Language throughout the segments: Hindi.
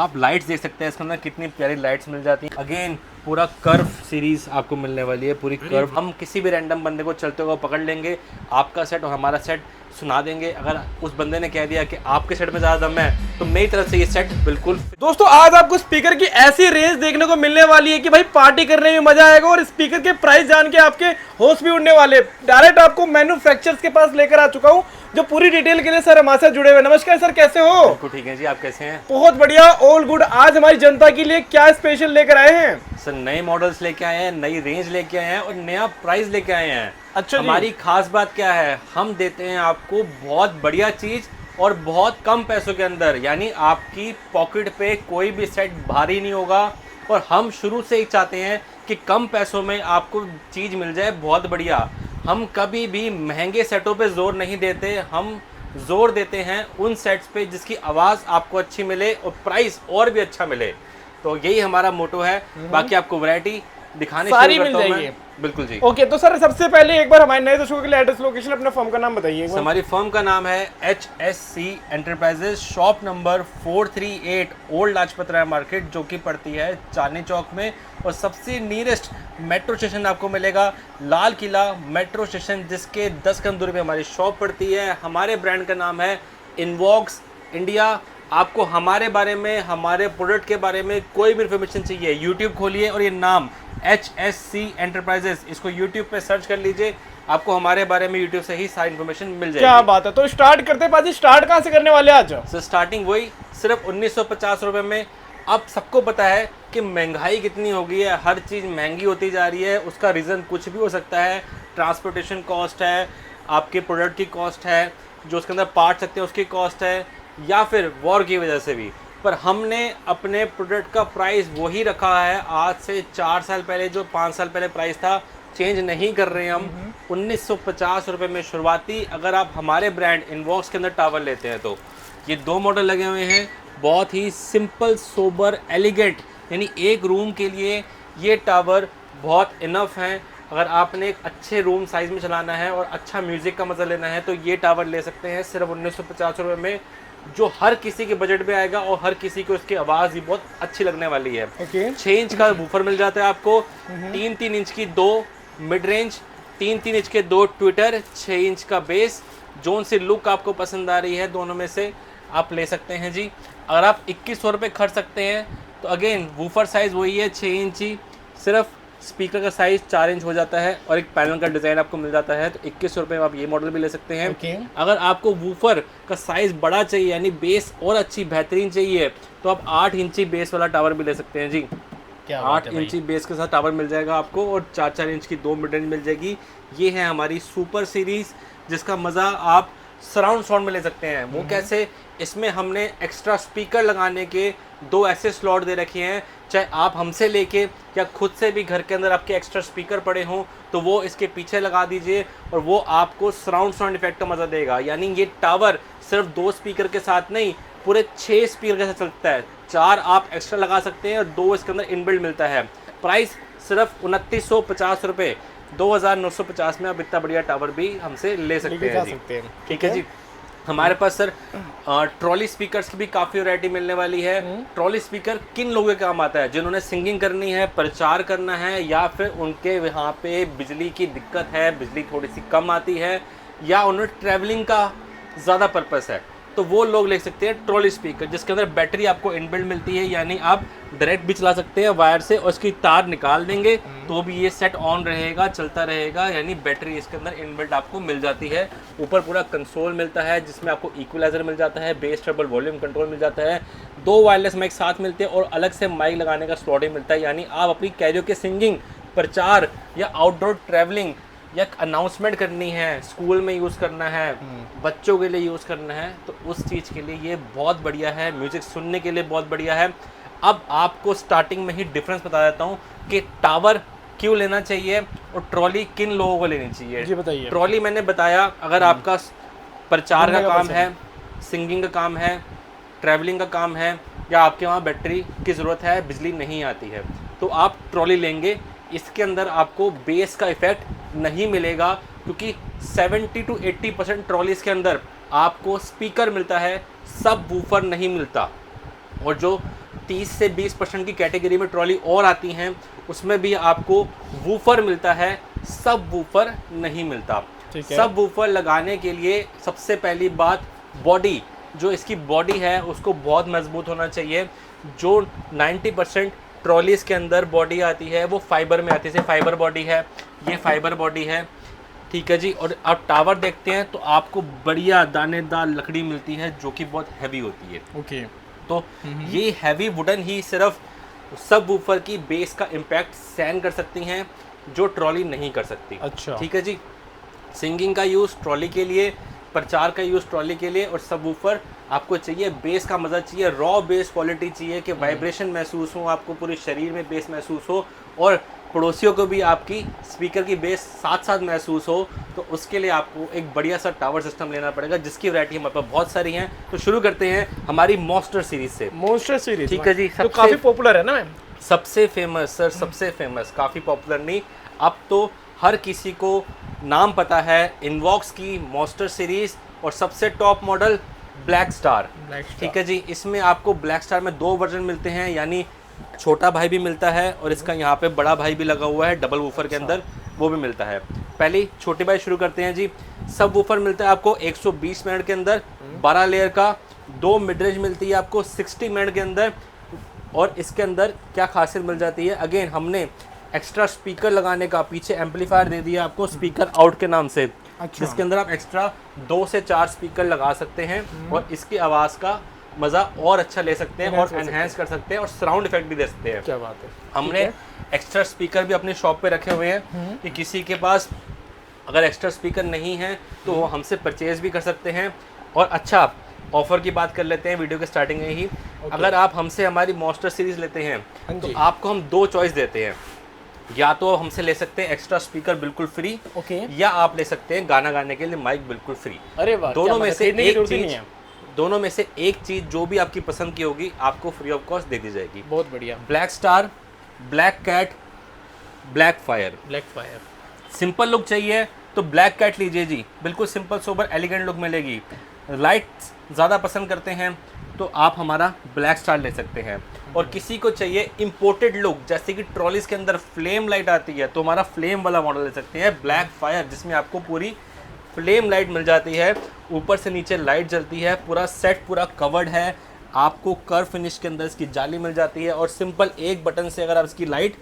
आप लाइट्स देख सकते हैं इसके अंदर कितनी प्यारी लाइट्स मिल जाती हैं। अगेन पूरा कर्व सीरीज आपको मिलने वाली है, पूरी कर्व। हम किसी भी रैंडम बंदे को चलते हुए पकड़ लेंगे, आपका सेट और हमारा सेट सुना देंगे। अगर उस बंदे ने कह दिया कि आपके सेट में ज़्यादा दम है तो मेरी तरफ से ये सेट बिल्कुल। दोस्तों आज आपको स्पीकर की ऐसी रेंज देखने को मिलने वाली है कि भाई पार्टी करने में मजा आएगा, और स्पीकर के प्राइस जान के आपके होश भी उड़ने वाले। डायरेक्ट आपको मैन्युफैक्चरर्स के पास लेकर आ चुका हूँ, जो पूरी डिटेल के लिए सर हमारे साथ जुड़े हुए। नमस्कार सर, कैसे हो? बिल्कुल ठीक है जी, आप कैसे हैं? बहुत बढ़िया, ऑल गुड। आज हमारी जनता के लिए क्या स्पेशल लेकर आए हैं? सर नए मॉडल्स लेके आए हैं, नई रेंज लेके आए हैं और नया प्राइस लेके आए हैं। अच्छा जी। हमारी खास बात क्या है, हम देते हैं आपको बहुत बढ़िया चीज़ और बहुत कम पैसों के अंदर, यानी आपकी पॉकेट पे कोई भी सेट भारी नहीं होगा। और हम शुरू से ही चाहते हैं कि कम पैसों में आपको चीज़ मिल जाए बहुत बढ़िया। हम कभी भी महंगे सेटों पे जोर नहीं देते, हम जोर देते हैं उन सेट्स पे जिसकी आवाज़ आपको अच्छी मिले और प्राइस और भी अच्छा मिले। तो यही हमारा मोटो है। बाकी आपको वैरायटी दिखाने सारी शुरू मिल करता हूं जाएगी। मैं। बिल्कुल जी। ओके, तो सर सबसे पहले एक बार हमारे नए दर्शकों के लिए एड्रेस, लोकेशन, अपने फर्म का नाम बताइए। हमारी फर्म का नाम है HSC enterprises, shop number 438 old Lajpat Rai market, जो कि पड़ती है चांदनी चौक में। और सबसे नियरेस्ट मेट्रो स्टेशन आपको मिलेगा लाल किला मेट्रो स्टेशन, जिसके 10 कदम दूरी पे हमारी शॉप पड़ती है। हमारे ब्रांड का नाम है इनवॉक्स इंडिया। आपको हमारे बारे में, हमारे प्रोडक्ट के बारे में कोई भी इन्फॉर्मेशन चाहिए, यूट्यूब खोलिए और ये नाम HSC एंटरप्राइजेस, इसको यूट्यूब पे सर्च कर लीजिए, आपको हमारे बारे में यूट्यूब से ही सारी इन्फॉर्मेशन मिल जाएगी। क्या बात है। तो स्टार्ट करते हैं पाजी, स्टार्ट कहाँ से करने वाले आज? सर स्टार्टिंग वही सिर्फ 1950 रुपये में। अब सबको पता है कि महंगाई कितनी हो गई है, हर चीज़ महंगी होती जा रही है। उसका रीज़न कुछ भी हो सकता है, ट्रांसपोर्टेशन कॉस्ट है, आपके प्रोडक्ट की कॉस्ट है, जो उसके अंदर पार्ट सकते हैं उसकी कॉस्ट है, या फिर वॉर की वजह से भी। पर हमने अपने प्रोडक्ट का प्राइस वही रखा है, आज से 4 साल पहले जो 5 साल पहले प्राइस था, चेंज नहीं कर रहे हैं हम। 1950 रुपये में शुरुआती। अगर आप हमारे ब्रांड इनवॉक्स के अंदर टावर लेते हैं तो ये 2 मॉडल लगे हुए हैं, बहुत ही सिंपल, सोबर, एलिगेंट, यानी एक रूम के लिए ये टावर बहुत इनफ हैं। अगर आपने एक अच्छे रूम साइज़ में चलाना है और अच्छा म्यूज़िक का मज़ा लेना है तो ये टावर ले सकते हैं सिर्फ 1950 रुपये में, जो हर किसी के बजट में आएगा और हर किसी को इसकी आवाज़ भी बहुत अच्छी लगने वाली है। 6 इंच का वूफर मिल जाता है आपको, 3-3 इंच की 2 मिड रेंज, 3-3 इंच के 2 ट्विटर, 6 इंच का बेस। जोन सी लुक आपको पसंद आ रही है दोनों में से आप ले सकते हैं जी। अगर आप 2100 रुपये खर्च सकते हैं तो अगेन वूफर साइज़ वही है 6 इंची, सिर्फ स्पीकर का साइज़ 4 इंच हो जाता है और एक पैनल का डिज़ाइन आपको मिल जाता है। तो 2100 रुपये में आप ये मॉडल भी ले सकते हैं। अगर आपको वूफर का साइज़ बड़ा चाहिए, यानी बेस और अच्छी बेहतरीन चाहिए, तो आप 8 इंची बेस वाला टावर भी ले सकते हैं जी। 8 इंची बेस के साथ टावर मिल जाएगा आपको और 4-4 इंच की 2 मिड रेंज मिल जाएगी। ये है हमारी सुपर सीरीज़, जिसका मज़ा आप सराउंड साउंड में ले सकते हैं। वो कैसे? इसमें हमने एक्स्ट्रा स्पीकर लगाने के 2 ऐसे स्लॉट दे रखे हैं, चाहे आप हमसे लेके या खुद से भी घर के अंदर आपके एक्स्ट्रा स्पीकर पड़े हों तो वो इसके पीछे लगा दीजिए और वो आपको सराउंड साउंड इफेक्ट का मज़ा देगा। यानी ये टावर सिर्फ 2 स्पीकर के साथ नहीं, पूरे 6 स्पीकर के साथ चलता है। 4 आप एक्स्ट्रा लगा सकते हैं और 2 इसके अंदर इनबिल्ट मिलता है। प्राइस सिर्फ 2950 रुपये, 2950 में आप इतना बढ़िया टावर भी हमसे ले सकते हैं जी। ठीक है जी। हमारे पास सर ट्रॉली स्पीकर्स की भी काफ़ी वैरायटी मिलने वाली है। ट्रॉली स्पीकर किन लोगों के काम आता है? जिन्होंने सिंगिंग करनी है, प्रचार करना है, या फिर उनके यहाँ पे बिजली की दिक्कत है, बिजली थोड़ी सी कम आती है, या उन्हें ट्रैवलिंग का ज़्यादा पर्पस है, तो वो लोग ले सकते हैं ट्रॉली स्पीकर, जिसके अंदर बैटरी आपको इनबिल्ट मिलती है। यानी आप डायरेक्ट भी चला सकते हैं वायर से और इसकी तार निकाल देंगे तो भी ये सेट ऑन रहेगा, चलता रहेगा। यानी बैटरी इसके अंदर इनबिल्ट आपको मिल जाती है। ऊपर पूरा कंसोल मिलता है जिसमें आपको इक्वलाइजर मिल जाता है, बेस ट्रबल वॉल्यूम कंट्रोल मिल जाता है, 2 वायरलेस माइक साथ मिलते हैं और अलग से माइक लगाने का स्लॉट ही मिलता है। यानी आप अपनी कैरियोके सिंगिंग, प्रचार या आउटडोर ट्रैवलिंग या अनाउंसमेंट करनी है, स्कूल में यूज़ करना है, बच्चों के लिए यूज़ करना है, तो उस चीज़ के लिए ये बहुत बढ़िया है। म्यूज़िक सुनने के लिए बहुत बढ़िया है। अब आपको स्टार्टिंग में ही डिफरेंस बता देता हूँ कि टावर क्यों लेना चाहिए और ट्रॉली किन लोगों को लेनी चाहिए जी, बताइए। ट्रॉली मैंने बताया, अगर आपका प्रचार का काम है, सिंगिंग का काम है, ट्रैवलिंग का काम है, या आपके वहाँ बैटरी की ज़रूरत है, बिजली नहीं आती है, तो आप ट्रॉली लेंगे। इसके अंदर आपको बेस का इफ़ेक्ट नहीं मिलेगा, क्योंकि 70 to 80% ट्रॉलीज़ के अंदर आपको स्पीकर मिलता है, सब वूफर नहीं मिलता। और जो 30 से 20% की कैटेगरी में ट्रॉली और आती हैं, उसमें भी आपको वूफर मिलता है, सब वूफर नहीं मिलता। सब वूफर लगाने के लिए सबसे पहली बात बॉडी, जो इसकी बॉडी है उसको बहुत मजबूत होना चाहिए। जो 90% ट्रॉलीज़ के अंदर बॉडी आती है वो फाइबर में आती है, जैसे फाइबर बॉडी है, ये फाइबर बॉडी है, ठीक है जी। और आप टावर देखते हैं तो आपको बढ़िया दानेदार लकड़ी मिलती है जो कि बहुत हैवी होती है। ओके, तो ये हैवी वुडन ही सिर्फ सब वूफर की बेस का इम्पैक्ट सहन कर सकती हैं, जो ट्रॉली नहीं कर सकती। अच्छा, ठीक है जी। सिंगिंग का यूज़ ट्रॉली के लिए, प्रचार का यूज़ ट्रॉली के लिए, और सब वूफर आपको चाहिए बेस का मज़ा चाहिए, रॉ बेस क्वालिटी चाहिए कि वाइब्रेशन महसूस हो, आपको पूरे शरीर में बेस महसूस हो और पड़ोसियों को भी आपकी स्पीकर की बेस साथ साथ महसूस हो। तो उसके लिए आपको एक बढ़िया सा टावर सिस्टम लेना पड़ेगा, जिसकी वैरायटी हमारे पास बहुत सारी हैं। तो शुरू करते हैं हमारी मॉन्स्टर सीरीज से। मॉन्स्टर सीरीज, ठीक है जी। तो काफ़ी पॉपुलर है ना मैम? सबसे फेमस सर, सबसे फेमस, काफ़ी पॉपुलर नहीं, अब तो हर किसी को नाम पता है इनवॉक्स की मॉन्स्टर सीरीज। और सबसे टॉप मॉडल ब्लैक स्टार। ठीक है जी। इसमें आपको ब्लैक स्टार में 2 वर्जन मिलते हैं, यानी छोटा भाई भी मिलता है और इसका यहाँ पे बड़ा भाई भी लगा हुआ है डबल वूफर के अंदर, वो भी मिलता है। पहले छोटे भाई शुरू करते हैं जी। सब वूफर मिलता है आपको 120 मिनट के अंदर, 12 लेयर का। 2 मिड रेंज मिलती है आपको 60 मिनट के अंदर। और इसके अंदर क्या खासियत मिल जाती है, अगेन हमने एक्स्ट्रा स्पीकर लगाने का, पीछे एम्पलीफायर दे दिया आपको स्पीकर आउट के नाम से। अच्छा। जिसके अंदर आप एक्स्ट्रा 2 से 4 स्पीकर लगा सकते हैं और इसकी आवाज़ का मज़ा और अच्छा ले सकते हैं और एनहेंस कर सकते हैं और साउंड इफेक्ट भी दे सकते हैं। क्या बात है। हमने एक्स्ट्रा स्पीकर भी अपनी शॉप पे रखे हुए हैं कि किसी के पास अगर एक्स्ट्रा स्पीकर नहीं है तो वो हमसे परचेज भी कर सकते हैं। और अच्छा, ऑफ़र की बात कर लेते हैं वीडियो के स्टार्टिंग में ही। अगर आप हमसे हमारी मॉन्स्टर सीरीज़ लेते हैं तो आपको हम 2 चॉइस देते हैं, या तो हमसे ले सकते हैं एक्स्ट्रा स्पीकर बिल्कुल फ्री, या आप ले सकते हैं गाना गाने के लिए माइक बिल्कुल फ्री। अरे वाह, दोनों में से एक चीज़, दोनों में से एक चीज़ जो भी आपकी पसंद की होगी आपको फ्री ऑफ कॉस्ट दे दी जाएगी। बहुत बढ़िया। Black star, black cat, black fire. Black fire simple look चाहिए तो ब्लैक कैट लीजिए जी, बिल्कुल सिंपल सोबर एलिगेंट लुक मिलेगी। लाइट्स ज़्यादा पसंद करते हैं तो आप हमारा ब्लैक स्टार ले सकते हैं। और किसी को चाहिए इम्पोर्टेड लुक, जैसे कि ट्रॉलीज के अंदर फ्लेम लाइट आती है, तो हमारा फ्लेम वाला मॉडल ले सकते हैं ब्लैक फायर, जिसमें आपको पूरी फ्लेम लाइट मिल जाती है, ऊपर से नीचे लाइट जलती है, पूरा सेट पूरा कवर्ड है, आपको कर्व फिनिश के अंदर इसकी जाली मिल जाती है। और सिंपल एक बटन से अगर आप इसकी लाइट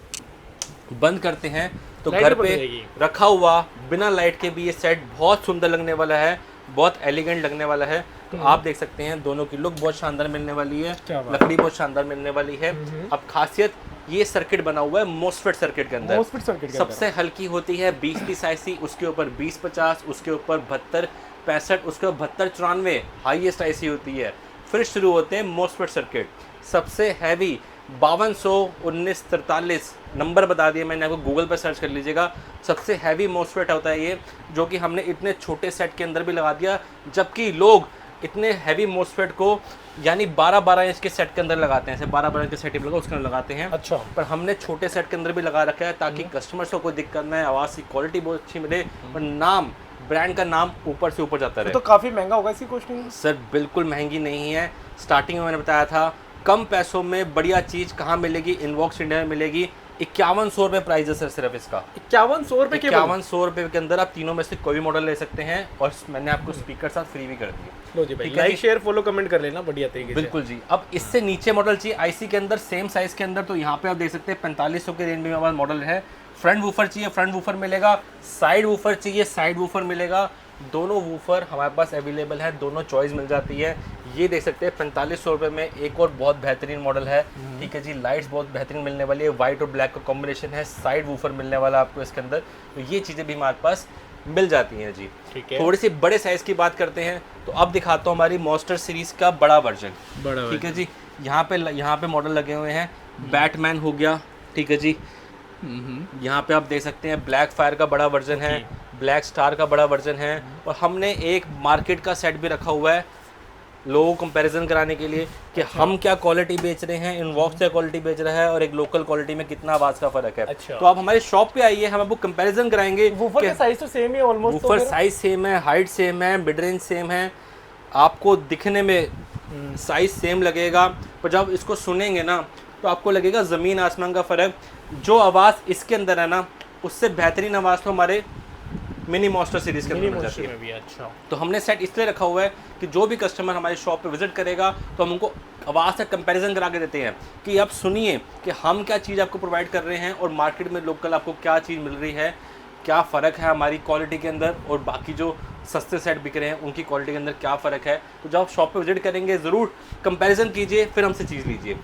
बंद करते हैं तो घर पे रखा हुआ बिना लाइट के भी ये सेट बहुत सुंदर लगने वाला है, बहुत एलिगेंट लगने वाला है। तो आप देख सकते हैं दोनों की लुक बहुत शानदार मिलने वाली है, लकड़ी बहुत शानदार मिलने वाली है। अब खासियत ये सर्किट बना हुआ है मोस्फेट सर्किट के अंदर। मोस्फेट सर्किट सबसे हल्की होती है 2030 आईसी, उसके ऊपर 2050, उसके ऊपर 7265, उसके ऊपर 7294 हाईएस्ट आईसी होती है। फिर शुरू होते हैं मोस्फेट सर्किट। सबसे हैवी 521943 नंबर बता दिए मैंने आपको, गूगल पर सर्च कर लीजिएगा। सबसे हैवी मोस्फेट होता है ये, जो कि हमने इतने छोटे सेट के अंदर भी लगा दिया, जबकि लोग इतने हैवी मोस्फेट को यानी 12-12 इंच के सेट के अंदर लगाते हैं, ऐसे 12-12 इंच के सेट लगा उसके अंदर लगाते हैं। अच्छा। पर हमने छोटे सेट के अंदर भी लगा रखा है ताकि कस्टमर्स को कोई दिक्कत ना है, आवाज़ की क्वालिटी बहुत अच्छी मिले और नाम, ब्रांड का नाम ऊपर से ऊपर जाता रहे। तो काफ़ी महंगा होगा इसकी कॉस्टिंग? सर बिल्कुल महंगी नहीं है। स्टार्टिंग में मैंने बताया था कम पैसों में बढ़िया चीज़ कहाँ मिलेगी, इनवॉक्स इंडिया में मिलेगी। 5100 रुपये प्राइस है सर सिर्फ इसका। 5100 रुपये? 5100 रुपये के अंदर आप तीनों में से कोई भी मॉडल ले सकते हैं और मैंने आपको स्पीकर साथ फ्री भी कर दिए। लो जी भाई, लाइक शेयर फॉलो कमेंट कर लेना बढ़िया तरीके से। बिल्कुल जी। अब इससे नीचे मॉडल चाहिए आईसी के अंदर सेम साइज के अंदर, तो यहाँ पे आप देख सकते हैं 4500 के रेंज में हमारा मॉडल है। फ्रंट वूफर चाहिए फ्रंट वूफर मिलेगा, साइड वूफर चाहिए साइड वूफर मिलेगा। दोनों वूफर हमारे पास अवेलेबल है, दोनों चॉइस मिल जाती है। ये देख सकते हैं 4500 रुपये में एक और बहुत बेहतरीन मॉडल है। ठीक है जी, लाइट्स बहुत बेहतरीन मिलने वाली है, वाइट और ब्लैक का कॉम्बिनेशन है, साइड वूफर मिलने वाला आपको इसके अंदर। तो ये चीज़ें भी हमारे पास मिल जाती हैं जी। ठीक है। थोड़ी सी बड़े साइज़ की बात करते हैं तो अब दिखाता हूँ हमारी मॉन्स्टर सीरीज़ का बड़ा वर्जन। ठीक है जी, यहाँ पे मॉडल लगे हुए हैं। बैटमैन हो गया, ठीक है जी। यहाँ पे आप देख सकते हैं ब्लैक फायर का बड़ा वर्जन है, ब्लैक स्टार का बड़ा वर्जन है। और हमने एक मार्केट का सेट भी रखा हुआ है लोगों को कंपैरिजन कराने के लिए कि हम क्या क्वालिटी बेच रहे हैं, इनवॉक्स क्या क्वालिटी बेच रहा है और एक लोकल क्वालिटी में कितना आवाज़ का फ़र्क है। तो आप हमारी शॉप पे आइए, हम आपको कंपैरिजन कराएंगे। वूफर का साइज तो सेम ही ऑलमोस्ट। वूफर साइज सेम है, हाइट सेम है, मिड रेंज सेम है। आपको दिखने में साइज सेम लगेगा, पर जब इसको सुनेंगे ना तो आपको लगेगा ज़मीन आसमान का फ़र्क। जो आवाज़ इसके अंदर है ना, उससे बेहतरीन आवाज़ तो हमारे मिनी मॉन्स्टर सीरीज़ के अंदर मिल जाती है। भी अच्छा। तो हमने सेट इसलिए रखा हुआ है कि जो भी कस्टमर हमारी शॉप पे विजिट करेगा तो हम उनको आवाज़ से कंपैरिजन करा के देते हैं कि आप सुनिए कि हम क्या चीज़ आपको प्रोवाइड कर रहे हैं और मार्केट में लोकल आपको क्या चीज़ मिल रही है, क्या फ़र्क है हमारी क्वालिटी के अंदर और बाकी जो सस्ते सेट बिक रहे हैं उनकी क्वालिटी के अंदर क्या फ़र्क है। तो जब आप शॉप पे विजिट करेंगे ज़रूर कंपैरिजन कीजिए, फिर हमसे चीज़ लीजिए।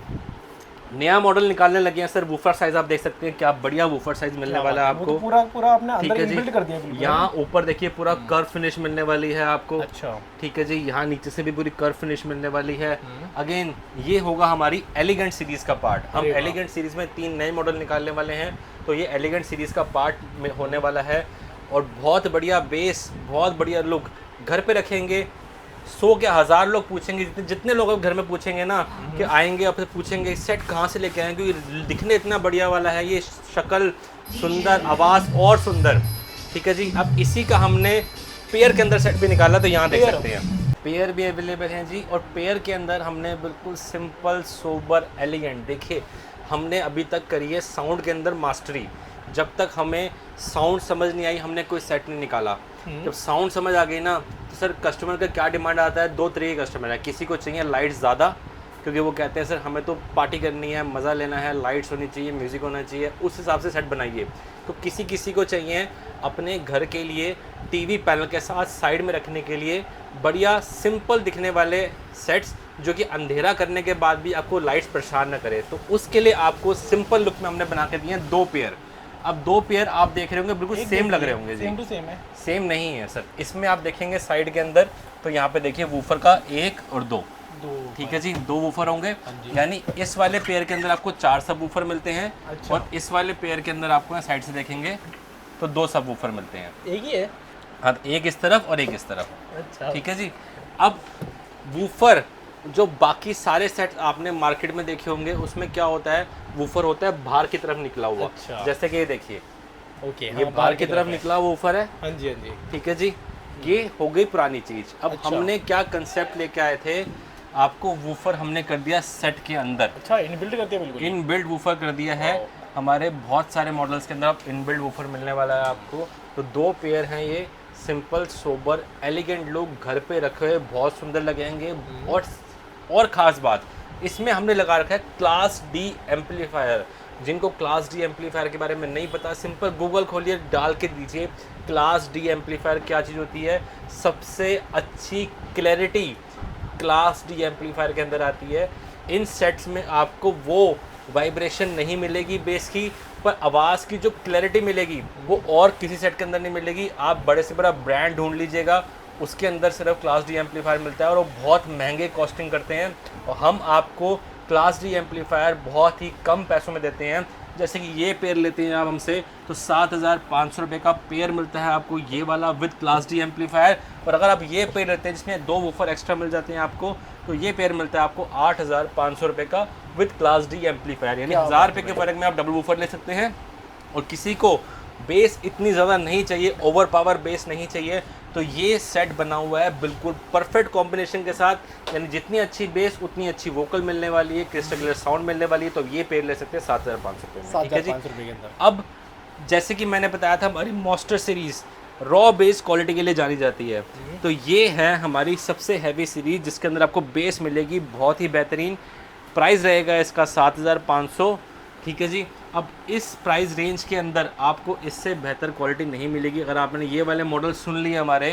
नया मॉडल निकालने लगे हैं सर। वूफर साइज़ आप देख सकते हैं, क्या बढ़िया वूफर साइज़ मिलने वाला है आपको। तो पूरा आपने ठीक अंदर है जी, इनबिल्ट कर दिया बिल्कुल। यहाँ ऊपर देखिए पूरा कर्व फिनिश मिलने वाली है आपको। अच्छा। ठीक है जी, यहाँ नीचे से भी पूरी कर्व फिनिश मिलने वाली है। अगेन ये होगा हमारी एलिगेंट सीरीज़ का पार्ट। हम एलिगेंट सीरीज़ में 3 नए मॉडल निकालने वाले हैं, तो ये एलिगेंट सीरीज़ का पार्ट में होने वाला है। और बहुत बढ़िया बेस, बहुत बढ़िया लुक। घर पे रखेंगे 100 क्या 1000 लोग पूछेंगे, जितने लोग अब घर में पूछेंगे ना कि आएंगे आपसे पूछेंगे सेट कहाँ से लेके आएंगे, क्योंकि दिखने इतना बढ़िया वाला है, ये शक्ल सुंदर, आवाज़ और सुंदर। ठीक है जी, अब इसी का हमने पेयर के अंदर सेट भी निकाला, तो यहाँ देख सकते हैं पेयर भी अवेलेबल हैं जी। और पेयर के अंदर हमने बिल्कुल सिंपल सोबर एलिगेंट, देखिए हमने अभी तक करी है साउंड के अंदर मास्टरी। जब तक हमें साउंड समझ नहीं आई हमने कोई सेट नहीं निकाला। जब साउंड समझ आ गई ना तो सर कस्टमर का क्या डिमांड आता है, 2 तरह के कस्टमर है। किसी को चाहिए लाइट्स ज़्यादा, क्योंकि वो कहते हैं सर हमें तो पार्टी करनी है, मज़ा लेना है, लाइट्स होनी चाहिए, म्यूज़िक होना चाहिए, उस हिसाब से सेट बनाइए। तो किसी को चाहिए अपने घर के लिए टीवी पैनल के साथ साइड में रखने के लिए बढ़िया सिंपल दिखने वाले सेट्स, जो कि अंधेरा करने के बाद भी आपको लाइट्स परेशान ना करे। तो उसके लिए आपको सिंपल लुक में हमने बना के दिए हैं 2 पेयर। अब 2 पेयर आप देख रहे होंगे बिल्कुल सेम लग रहे होंगे जी। सेम टू सेम है। सेम नहीं है सर, इसमें आप देखेंगे साइड के अंदर तो यहाँ पे देखिए वूफर का 1 और 2, ठीक है जी, 2 वूफर होंगे। यानी इस वाले पेयर के अंदर आपको 4 सब वूफर मिलते हैं। अच्छा। और इस वाले पेयर के अंदर आपको साइड से देखेंगे तो 2 सब वूफर मिलते हैं। एक ही है? हाँ, एक इस तरफ और एक इस तरफ। अच्छा। ठीक है जी। अब वूफर जो बाकी सारे सेट आपने मार्केट में देखे होंगे उसमें क्या होता है, वूफर होता है बाहर की तरफ निकला हुआ। अच्छा। जैसे कि ये देखिए, ओके, ये बाहर की तरफ निकला हुआ वूफर है। हाँ जी, हाँ जी। ठीक है जी, ये हो गई पुरानी चीज़। अब अच्छा। हमने क्या कंसेप्ट लेके आए थे, आपको वूफर हमने कर दिया सेट के अंदर। अच्छा, इनबिल्ट करते हैं बिल्कुल। इनबिल्ट वूफर कर दिया है। हमारे बहुत सारे मॉडल्स के अंदर आप इनबिल्ट वूफर मिलने वाला है आपको। तो 2 पेयर हैं ये, सिंपल सोबर एलिगेंट लुक, घर पे रखे हुए बहुत सुंदर लगेंगे। और ख़ास बात इसमें हमने लगा रखा है क्लास डी एम्पलीफायर। जिनको क्लास डी एम्पलीफायर के बारे में नहीं पता, सिंपल गूगल खोलिए, डाल के दीजिए क्लास डी एम्पलीफायर क्या चीज़ होती है। सबसे अच्छी क्लैरिटी क्लास डी एम्पलीफायर के अंदर आती है। इन सेट्स में आपको वो वाइब्रेशन नहीं मिलेगी बेस की, पर आवाज़ की जो क्लैरिटी मिलेगी वो और किसी सेट के अंदर नहीं मिलेगी। आप बड़े से बड़ा ब्रांड ढूंढ लीजिएगा, उसके अंदर सिर्फ क्लास डी एम्पलीफायर मिलता है और वो बहुत महंगे कॉस्टिंग करते हैं। और हम आपको क्लास डी एम्पलीफायर बहुत ही कम पैसों में देते हैं। जैसे कि ये पेयर लेते हैं आप हमसे तो 7500 रुपये का पेयर मिलता है आपको, ये वाला विद क्लास डी एम्पलीफायर। और अगर आप ये पेयर लेते हैं जिसमें 2 वूफर एक्स्ट्रा मिल जाते हैं आपको, तो ये पेयर मिलता है आपको 8500 रुपये का विद क्लास डी एम्पलीफायर। यानी 1000 रुपये के फ़र्क में आप डबल वूफर ले सकते हैं। और किसी को बेस इतनी ज़्यादा नहीं चाहिए, ओवर पावर बेस नहीं चाहिए, तो ये सेट बना हुआ है बिल्कुल परफेक्ट कॉम्बिनेशन के साथ। यानी जितनी अच्छी बेस उतनी अच्छी वोकल मिलने वाली है, क्रिस्टल क्लियर साउंड मिलने वाली है। तो ये पेयर ले सकते हैं 7500 रुपये में। ठीक है जी। 7500 रुपये के अंदर। अब जैसे कि मैंने बताया था, हमारी monster series raw base quality के लिए जानी जाती है। तो ये है हमारी सबसे हैवी सीरीज़ जिसके अंदर आपको बेस मिलेगी बहुत ही बेहतरीन। प्राइस रहेगा इसका 7500। ठीक है जी। अब इस प्राइस रेंज के अंदर आपको इससे बेहतर क्वालिटी नहीं मिलेगी। अगर आपने ये वाले मॉडल सुन लिए हमारे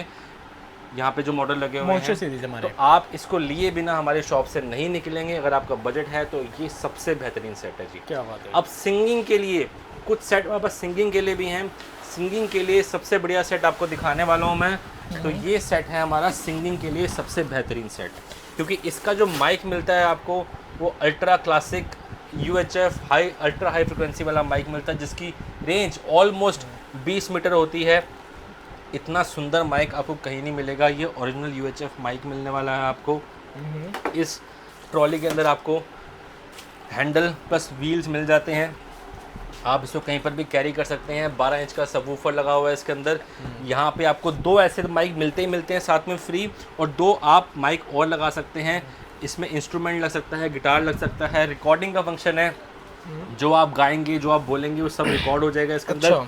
यहाँ पे जो मॉडल लगे हुए हैं, तो आप इसको लिए बिना हमारे शॉप से नहीं निकलेंगे। अगर आपका बजट है तो ये सबसे बेहतरीन सेट है जी। क्या बात है। अब सिंगिंग के लिए कुछ सेट हमारे पास सिंगिंग के लिए भी हैं। सिंगिंग के लिए सबसे बढ़िया सेट आपको दिखाने वाला हूँ मैं। तो ये सेट है हमारा सिंगिंग के लिए सबसे बेहतरीन सेट, क्योंकि इसका जो माइक मिलता है आपको वो ultra classic UHF ultra high frequency वाला माइक मिलता है, जिसकी रेंज ऑलमोस्ट 20 मीटर होती है। इतना सुंदर माइक आपको कहीं नहीं मिलेगा। ये ओरिजिनल UHF माइक मिलने वाला है आपको। इस ट्रॉली के अंदर आपको हैंडल प्लस व्हील्स मिल जाते हैं। आप इसको कहीं पर भी कैरी कर सकते हैं। 12 इंच का सबवूफर लगा हुआ है इसके अंदर। यहाँ पे आपको 2 ऐसे माइक मिलते हैं साथ में फ्री, और 2 आप माइक और लगा सकते हैं। इसमें इंस्ट्रूमेंट लग सकता है, गिटार लग सकता है, रिकॉर्डिंग का फंक्शन है, जो आप गाएंगे जो आप बोलेंगे वो सब रिकॉर्ड हो जाएगा इसके अंदर।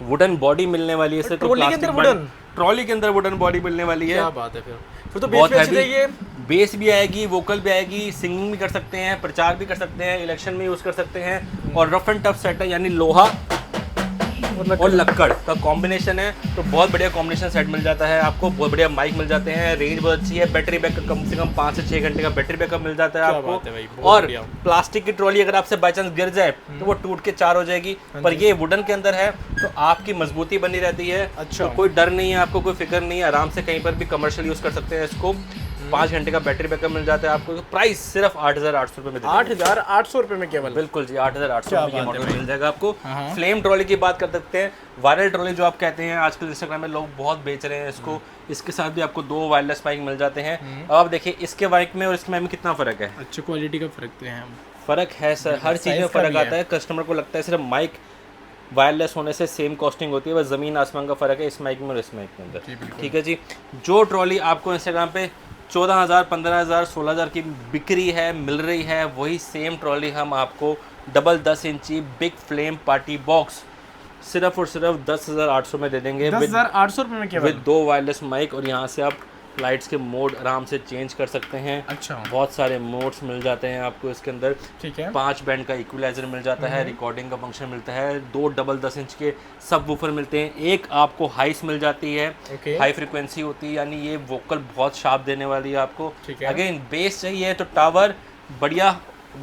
वुडन बॉडी मिलने वाली है, ट्रॉली के अंदर वुडन, ट्रॉली के अंदर वुडन बॉडी मिलने वाली है। क्या बात है, फिर तो बहुत बेस भी अच्छी हैवी, देगी। बेस भी आएगी, वोकल भी आएगी, सिंगिंग भी कर सकते हैं, प्रचार भी कर सकते हैं, इलेक्शन में यूज कर सकते हैं। और रफ एंड टफ सेट है, यानी लोहा और लक्कड़ का कॉम्बिनेशन है, तो बहुत बढ़िया कॉम्बिनेशन सेट मिल जाता है आपको। बहुत बढ़िया माइक मिल जाते हैं, रेंज बहुत अच्छी है, बैटरी बैकअप कम से कम 5 से 6 घंटे का बैटरी बैकअप मिल जाता है आपको। और प्लास्टिक की ट्रॉली अगर आपसे बाई चांस गिर जाए तो वो टूट के 4 हो जाएगी, पर ये वुडन के अंदर है तो आपकी मजबूती बनी रहती है। अच्छा, तो कोई डर नहीं है आपको, कोई फिक्र नहीं है, आराम से कहीं पर भी कमर्शियल यूज कर सकते हैं इसको। 5 घंटे का बैटरी बैकअप मिल जाता है आपको। प्राइस सिर्फ 8,800 रुपये में। 8,800 रुपये में केवल? बिल्कुल जी, 8,800 रुपये ये मॉडल मिल जाएगा आपको। फ्लेम ट्रॉली की बात कर सकते हैं, वायरल ट्रॉली जो आप कहते हैं, आजकल इंस्टाग्राम में लोग बहुत बेच रहे हैं इसको। इसके साथ भी आपको 2 वायरलेस माइक मिल जाते हैं। अब आप देखिए इसके माइक में और इसके माइक में कितना फर्क है। अच्छा, क्वालिटी का फर्क तो है, फर्क है सर, हर चीज़ में फर्क आता है। कस्टमर को लगता है सिर्फ माइक वायरलेस होने से सेम कॉस्टिंग होती है, बस ज़मीन आसमान का फ़र्क है इस माइक में और इस माइक के अंदर। ठीक है जी, जो ट्रॉली आपको इंस्टाग्राम पे 14,000, 15,000, 16,000 की बिक्री है, मिल रही है, वही सेम ट्रॉली हम आपको डबल 10 इंची बिग फ्लेम पार्टी बॉक्स सिर्फ और सिर्फ 10,800 में दे देंगे। 10,800 रुपये में केवल, विद 2 वायरलेस माइक। और यहाँ से आप लाइट्स के मोड आराम से चेंज कर सकते हैं। अच्छा, बहुत सारे मोड्स मिल जाते हैं आपको इसके अंदर। ठीक है, 5 बैंड का इक्वलाइजर मिल जाता है, रिकॉर्डिंग का फंक्शन मिलता है, 2 डबल 10 इंच के सब वूफर मिलते हैं, एक आपको हाइस मिल जाती है, हाई फ्रिक्वेंसी होती है, यानी ये वोकल बहुत शार्प देने वाली है आपको। अगेन बेस चाहिए तो टावर, बढ़िया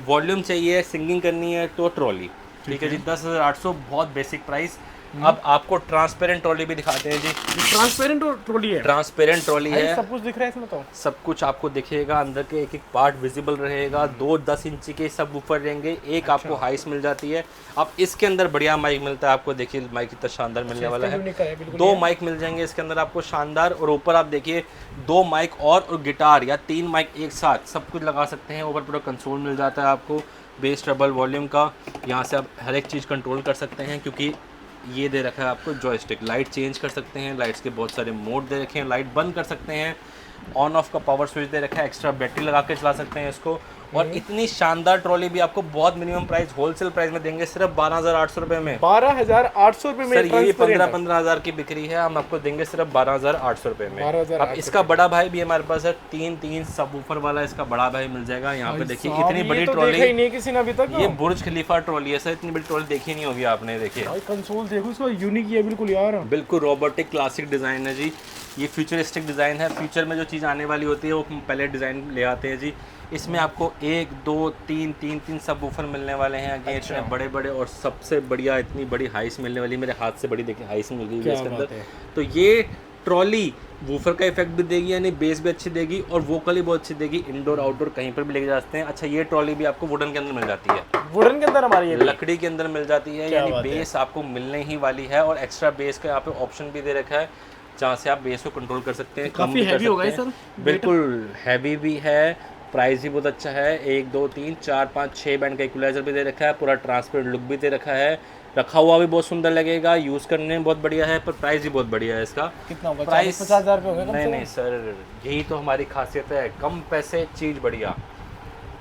वॉल्यूम चाहिए, सिंगिंग करनी है तो ट्रॉली। ठीक है जी, 10,800 बहुत बेसिक प्राइस। अब आपको ट्रांसपेरेंट ट्रॉली भी दिखाते हैं जी। ट्रांसपेरेंट ट्रॉली है? ट्रांसपेरेंट ट्रॉली है, सब कुछ दिख रहा है इसमें, तो सब कुछ आपको दिखेगा, अंदर के एक एक पार्ट विजिबल रहेगा। 2 10 इंची के सब वूफर रहेंगे, एक आपको हाइस मिल जाती है। अब इसके अंदर बढ़िया माइक मिलता है आपको, देखिए माइक कितना शानदार मिलने वाला है। 2 माइक मिल जाएंगे इसके अंदर आपको शानदार, और ऊपर आप देखिए 2 माइक और गिटार या 3 माइक एक साथ सब कुछ लगा सकते हैं। ऊपर पूरा कंसोल मिल जाता है आपको, बेस ट्रबल वॉल्यूम का। यहाँ से आप हर एक चीज़ कंट्रोल कर सकते हैं, क्योंकि ये दे रखा है आपको जॉयस्टिक। लाइट चेंज कर सकते हैं, लाइट्स के बहुत सारे मोड दे रखे हैं, लाइट बंद कर सकते हैं, ऑन ऑफ का पावर स्विच दे रखा है, एक्स्ट्रा बैटरी लगा के चला सकते हैं इसको। और इतनी शानदार ट्रॉली भी आपको बहुत मिनिमम प्राइस, होलसेल प्राइस में देंगे सिर्फ 12,800 रुपये में। 12,800 रुपये में? सर ये भी 15,000 की बिक्री है, हम आपको देंगे सिर्फ 12,800 रुपये में। अब इसका बड़ा भाई भी हमारे पास है, 3 सब वूफर वाला इसका बड़ा भाई मिल जाएगा। यहाँ पे देखिए इतनी बड़ी ट्रॉली नहीं किसी ने अभी तक। ये बुर्ज खलीफा ट्रॉली है सर, इतनी बड़ी ट्रॉली देखी नहीं होगी आपने। देखिए कंसोल देखो इसका, यूनिक है बिल्कुल यार, बिल्कुल रोबोटिक क्लासिक डिज़ाइन है जी। ये फ्यूचरिस्टिक डिज़ाइन है, फ्यूचर में जो चीज़ आने वाली होती है वो पहले डिज़ाइन ले आते हैं जी। इसमें आपको 1 2 3 सब वूफर मिलने वाले हैं। अगेन इतने बड़े बड़े, और सबसे बढ़िया इतनी बड़ी हाइस मिलने वाली, मेरे हाथ से बड़ी देखिए हाइस मिल गई है इसके अंदर। तो ये ट्रॉली वूफर का इफेक्ट भी देगी, यानी बेस भी अच्छी देगी और वोकल ही बहुत अच्छी देगी। इंडोर आउटडोर कहीं पर भी लेके जा सकते हैं। अच्छा, ये ट्रॉली भी आपको वुडन के अंदर मिल जाती है। वुडन के अंदर हमारी लकड़ी के अंदर मिल जाती है, यानी बेस आपको मिलने ही वाली है। और एक्स्ट्रा बेस का यहाँ पे ऑप्शन भी दे रखा है, जहाँ से आप बेस को कंट्रोल कर सकते हैं। काफी हैवी होगा ये सर? बिल्कुल हैवी भी है, प्राइस भी बहुत अच्छा है। 1 2 3 4 5 6 बैंड का इक्वलाइजर भी दे रखा है, पूरा ट्रांसपेरेंट लुक भी दे रखा है। रखा हुआ भी बहुत सुंदर लगेगा, यूज़ करने में बहुत बढ़िया है, पर प्राइस भी बहुत बढ़िया है इसका। कितना होगा? प्राइस 50,000 रुपये होगा? नहीं सर, यही तो हमारी खासियत है, कम पैसे चीज़ बढ़िया।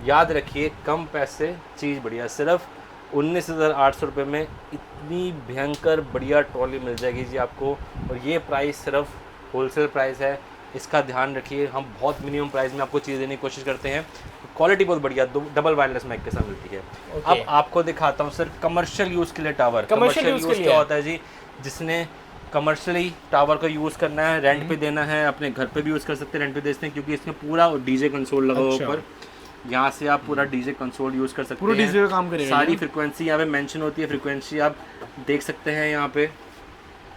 याद रखिए, कम पैसे चीज़ बढ़िया। सिर्फ 19,800 रुपये में इतनी भयंकर बढ़िया ट्रॉली मिल जाएगी जी आपको। और ये प्राइस सिर्फ होलसेल प्राइस है, इसका ध्यान रखिए। हम बहुत मिनिमम प्राइस में आपको चीज़ देने की कोशिश करते हैं। क्वालिटी बहुत बढ़िया, डबल वायरलेस माइक के साथ मिलती है। अब आपको दिखाता हूँ सर कमर्शियल यूज़ के लिए टावर। कमर्शियल यूज़ क्या होता है जी? जिसने कमर्शियली टावर का यूज़ करना है, रेंट पे देना है, अपने घर पे भी यूज़ कर सकते हैं, रेंट पे दे सकते हैं, क्योंकि इसमें पूरा डीजे कंसोल लगा हुआ ऊपर। यहाँ से आप पूरा डीजे कंसोल यूज़ कर सकते हैं, पूरा डीजे का काम करेगा। सारी फ्रिक्वेंसी यहाँ पे मेंशन होती है, फ्रिक्वेंसी आप देख सकते हैं यहाँ पे।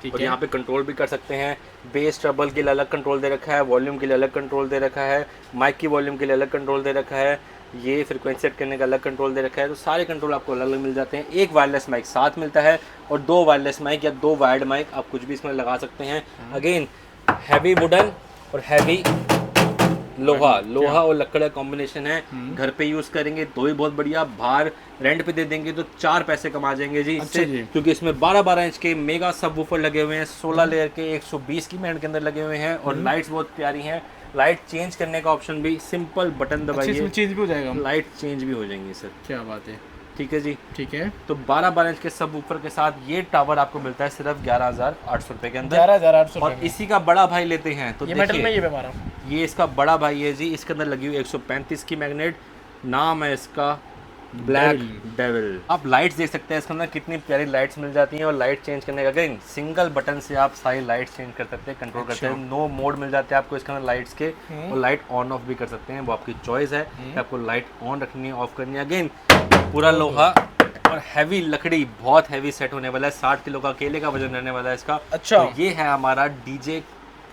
और यहाँ पे कंट्रोल भी कर सकते हैं। बेस ट्रबल के लिए अलग कंट्रोल दे रखा है, वॉल्यूम के लिए अलग कंट्रोल दे रखा है, माइक की वॉल्यूम के लिए अलग कंट्रोल दे रखा है, ये फ्रिक्वेंसी सेट करने का अलग कंट्रोल दे रखा है। तो सारे कंट्रोल आपको अलग अलग मिल जाते हैं। एक वायरलेस माइक साथ मिलता है, और 2 वायरलेस माइक या 2 वायर्ड माइक आप कुछ भी इसमें लगा सकते हैं। अगेन हैवी वुडन और हैवी लोहा और लकड़ का कॉम्बिनेशन है। घर पे यूज करेंगे तो भी बहुत बढ़िया, बाहर रेंट पे दे देंगे तो 4 पैसे कमा जाएंगे जी इससे। क्योंकि इसमें 12-12 इंच के मेगा सब वूफर लगे हुए हैं, 16 लेयर के 120 की बैंड के अंदर लगे हुए हैं, और लाइट्स बहुत प्यारी हैं। लाइट चेंज करने का ऑप्शन भी सिंपल बटन दबाइए, इसमें चेंज भी हो जाएगा। लाइट चेंज भी हो जाएंगी सर। क्या बात है। ठीक है जी। ठीक है, तो 12 इंच के सब ऊपर के साथ ये टावर आपको मिलता है सिर्फ 11,800 रुपए के अंदर। 11,800। और इसी का बड़ा भाई लेते हैं तो ये मेटल में देखिए, ये भी हमारा, ये इसका बड़ा भाई है जी। इसके अंदर लगी हुई 135 की मैग्नेट, नाम है इसका ब्लैक डेविल। आप लाइट्स देख सकते हैं इसके अंदर कितनी प्यारी लाइट्स मिल जाती हैं। और लाइट चेंज करने का अगेन सिंगल बटन से आप सारी लाइट्स चेंज कर सकते हैं, कंट्रोल करते हैं। नो मोड मिल जाते हैं आपको इसके अंदर लाइट्स के, और लाइट ऑन ऑफ भी कर सकते हैं, वो आपकी चॉइस है कि आपको लाइट ऑन रखनी है ऑफ करनी है। अगेन पूरा लोहा और हैवी लकड़ी, बहुत हैवी सेट होने वाला है। 60 किलो का अकेले का वजन रहने वाला है इसका। अच्छा। तो ये है हमारा डीजे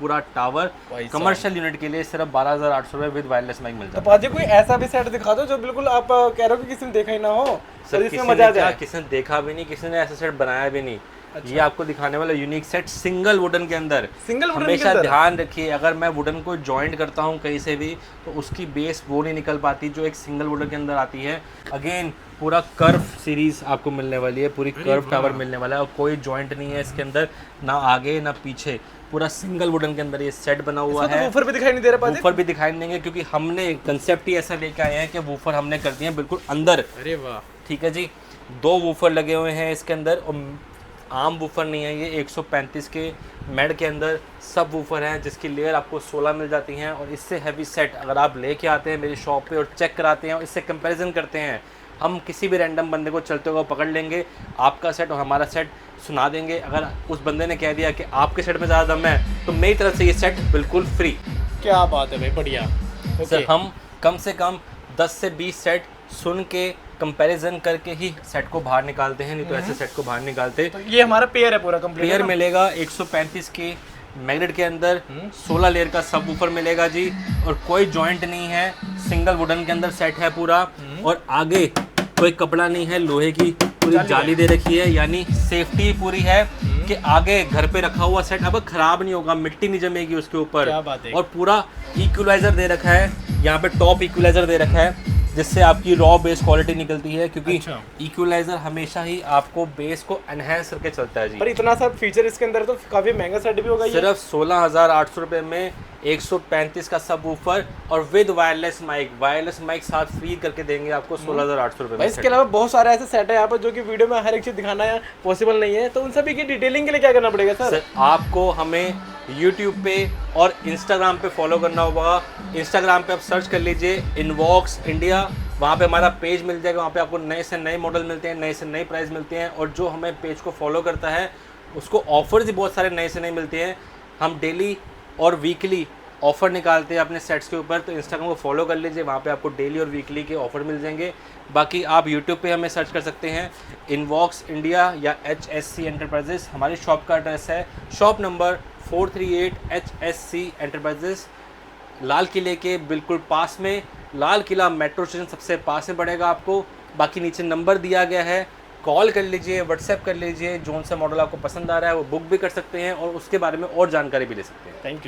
पूरा टावर। कमर्शियल यूनिट के लिए सिर्फ 12,800 रुपए विद वायरलेस माइक मिलता है। तो पाजी कोई ऐसा भी सेट दिखा दो जो बिल्कुल आप कह रहे हो कि किसी ने देखा ही ना हो, सर इसमें मजा आ जाए। किसी ने देखा भी नहीं, किसी ने ऐसा सेट बनाया भी नहीं। ये आपको दिखाने वाला यूनिक सेट सिंगल वुडन के अंदर। सिंगल वुडन हमेशा ध्यान रखिए, अगर मैं वुडन को जॉइंट करता हूँ कहीं से भी तो उसकी बेस वो नहीं निकल पाती जो एक सिंगल वुडन के अंदर आती है। अगेन पूरा कर्व सीरीज आपको मिलने वाली है, पूरी कर्व टावर मिलने वाला है, और कोई जॉइंट नहीं है इसके अंदर, ना आगे ना पीछे, पूरा सिंगल वुडन के अंदर ये सेट बना हुआ है। वूफर भी दिखाई नहीं दे रहा, वूफर भी दिखाई नहीं देंगे क्योंकि हमने कंसेप्ट ही ऐसा लेके आए हैं कि वूफर हमने कर दिए हैं बिल्कुल अंदर। अरे वाह। ठीक है जी। 2 वूफर लगे हुए हैं इसके अंदर, और आम वूफर नहीं है ये, 135 के मेड के अंदर सब वूफर हैं जिसकी लेयर आपको 16 मिल जाती हैं। और इससे हैवी सेट अगर आप लेके आते हैं मेरी शॉप पे और चेक कराते हैं और इससे कंपैरिजन करते हैं, हम किसी भी रैंडम बंदे को चलते हुए पकड़ लेंगे, आपका सेट और हमारा सेट सुना देंगे। अगर उस बंदे ने कह दिया कि आपके सेट में ज़्यादा दम है तो मेरी तरफ से ये सेट बिल्कुल फ्री। क्या बात है भाई, बढ़िया। सर हम कम से कम 10 से 20 सेट सुन के कंपैरिजन करके ही सेट को बाहर निकालते हैं, नहीं तो ऐसे सेट को बाहर निकालते। तो ये हमारा पेयर है पूरा कंप्लीट। पेयर मिलेगा 135 के मैग्नेट के अंदर, 16 लेयर का सब ऊपर मिलेगा जी, और कोई जॉइंट नहीं है, सिंगल वुडन के अंदर सेट है पूरा। और आगे कोई कपड़ा नहीं है, लोहे की पूरी जाली दे रखी है, यानी सेफ्टी पूरी है कि आगे घर पे रखा हुआ सेट अब खराब नहीं होगा, मिट्टी नहीं जमेगी उसके ऊपर। क्या बात है। और पूरा इक्वलाइजर दे रखा है, यहाँ पे टॉप इक्वलाइजर दे रखा है जिससे आपकी रॉ बेस क्वालिटी निकलती है, क्योंकि इक्वलाइजर हमेशा ही आपको बेस को एनहेंस करके चलता है जी। पर इतना सब फीचर इसके अंदर तो काफी महंगा सेट भी होगा ये। सिर्फ 16,800 रुपए में 135 का सब वूफर और विद वायरलेस माइक साथ फ्री करके देंगे आपको 16,800 रुपए में। इसके अलावा बहुत सारे ऐसे सेट है यहाँ पर जो कि वीडियो में हर एक चीज दिखाना है पॉसिबल नहीं है, तो उन सभी की डिटेलिंग के लिए क्या करना पड़ेगा सर? आपको हमें YouTube पे और Instagram पे फॉलो करना होगा। Instagram पे आप सर्च कर लीजिए इनवॉक्स इंडिया, वहाँ पे हमारा पेज मिल जाएगा। वहाँ पे आपको नए से नए मॉडल मिलते हैं, नए से नए प्राइस मिलते हैं, और जो हमें पेज को फॉलो करता है उसको ऑफर्स भी बहुत सारे नए से नए मिलते हैं। हम डेली और वीकली ऑफ़र निकालते हैं अपने सेट्स के ऊपर, तो इंस्टाग्राम को फॉलो कर लीजिए, वहाँ पे आपको डेली और वीकली के ऑफर मिल जाएंगे। बाकी आप यूट्यूब पे हमें सर्च कर सकते हैं इनवॉक्स इंडिया या HSC एंटरप्राइजेस। हमारी शॉप का एड्रेस है शॉप नंबर 438 HSC एंटरप्राइजेस, लाल किले के बिल्कुल पास में। लाल किला मेट्रो स्टेशन सबसे पास में पड़ेगा आपको। बाकी नीचे नंबर दिया गया है, कॉल कर लीजिए, व्हाट्सएप कर लीजिए, जोन सा मॉडल आपको पसंद आ रहा है वो बुक भी कर सकते हैं और उसके बारे में और जानकारी भी ले सकते हैं। Thank you.